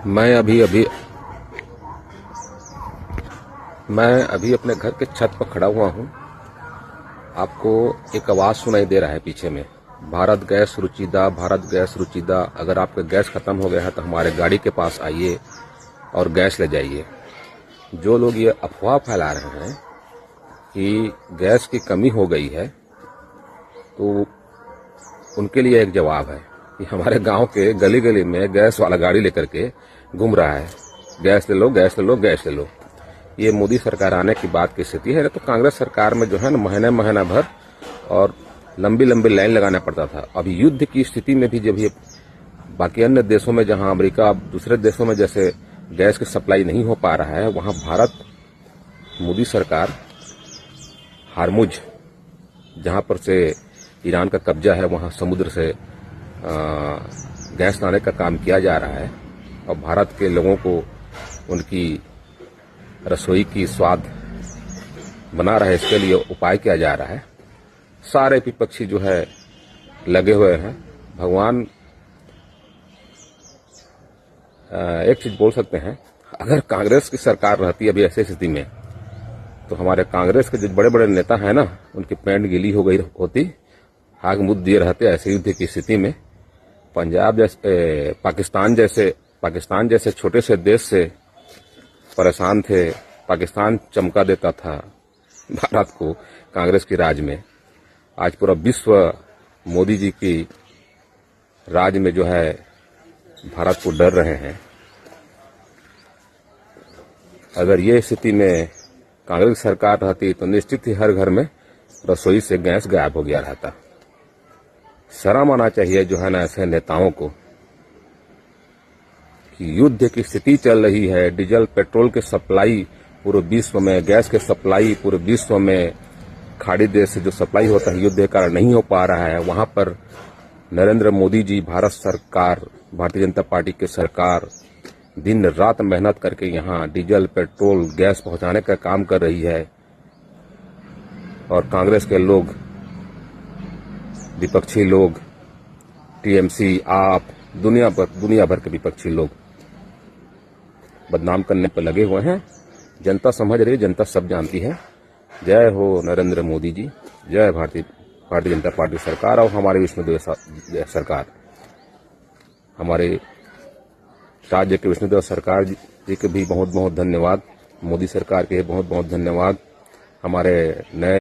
मैं अभी अभी मैं अभी अपने घर के छत पर खड़ा हुआ हूँ। आपको एक आवाज सुनाई दे रहा है पीछे में, भारत गैस रुचिदा, भारत गैस रुचिदा। अगर आपका गैस खत्म हो गया है तो हमारे गाड़ी के पास आइए और गैस ले जाइए। जो लोग ये अफवाह फैला रहे हैं कि गैस की कमी हो गई है, तो उनके लिए एक जवाब है कि हमारे गांव के गली गली में गैस वाला गाड़ी लेकर के घूम रहा है, गैस ले लो, गैस ले लो, गैस ले लो। ये मोदी सरकार आने की बात की स्थिति है। तो कांग्रेस सरकार में जो है ना, महीना भर और लंबी लंबी लाइन लगाना पड़ता था। अभी युद्ध की स्थिति में भी जब ये बाकी अन्य देशों में, जहां अमेरिका, दूसरे देशों में जैसे गैस की सप्लाई नहीं हो पा रहा है, वहां भारत, मोदी सरकार हारमुज, जहां पर से ईरान का कब्जा है, वहां समुद्र से गैस लाने का काम किया जा रहा है और भारत के लोगों को उनकी रसोई की स्वाद बना रहे, इसके लिए उपाय किया जा रहा है। सारे विपक्षी जो है लगे हुए हैं। भगवान एक चीज बोल सकते हैं, अगर कांग्रेस की सरकार रहती अभी ऐसी स्थिति में, तो हमारे कांग्रेस के जो बड़े बड़े नेता हैं ना, उनकी पैंट गीली हो गई होती, आग मुद्द दिए रहते ऐसे युद्ध की स्थिति में। पंजाब जैसे, पाकिस्तान जैसे छोटे से देश से परेशान थे। पाकिस्तान चमका देता था भारत को कांग्रेस की राज में। आज पूरा विश्व मोदी जी की राज में जो है भारत को डर रहे हैं। अगर ये स्थिति में कांग्रेस सरकार रहती तो निश्चित ही हर घर में रसोई से गैस गायब हो गया रहता। शर्म आना चाहिए जो है ना ऐसे नेताओं को कि युद्ध की स्थिति चल रही है, डीजल पेट्रोल के सप्लाई पूरे विश्व में, गैस के सप्लाई पूरे विश्व में, खाड़ी देश से जो सप्लाई होता है युद्ध के कारण नहीं हो पा रहा है, वहां पर नरेंद्र मोदी जी, भारत सरकार, भारतीय जनता पार्टी की सरकार दिन रात मेहनत करके यहाँ डीजल पेट्रोल गैस पहुंचाने का काम कर रही है। और कांग्रेस के लोग, विपक्षी लोग, टीएमसी, आप, दुनिया भर के विपक्षी लोग बदनाम करने पर लगे हुए हैं। जनता समझ रही है, जनता सब जानती है। जय हो नरेंद्र मोदी जी, जय भारतीय जनता पार्टी सरकार और हमारी विष्णुदेव सरकार, हमारे राज्य के विष्णुदेव सरकार जी के भी बहुत बहुत धन्यवाद। मोदी सरकार के बहुत बहुत धन्यवाद। हमारे नए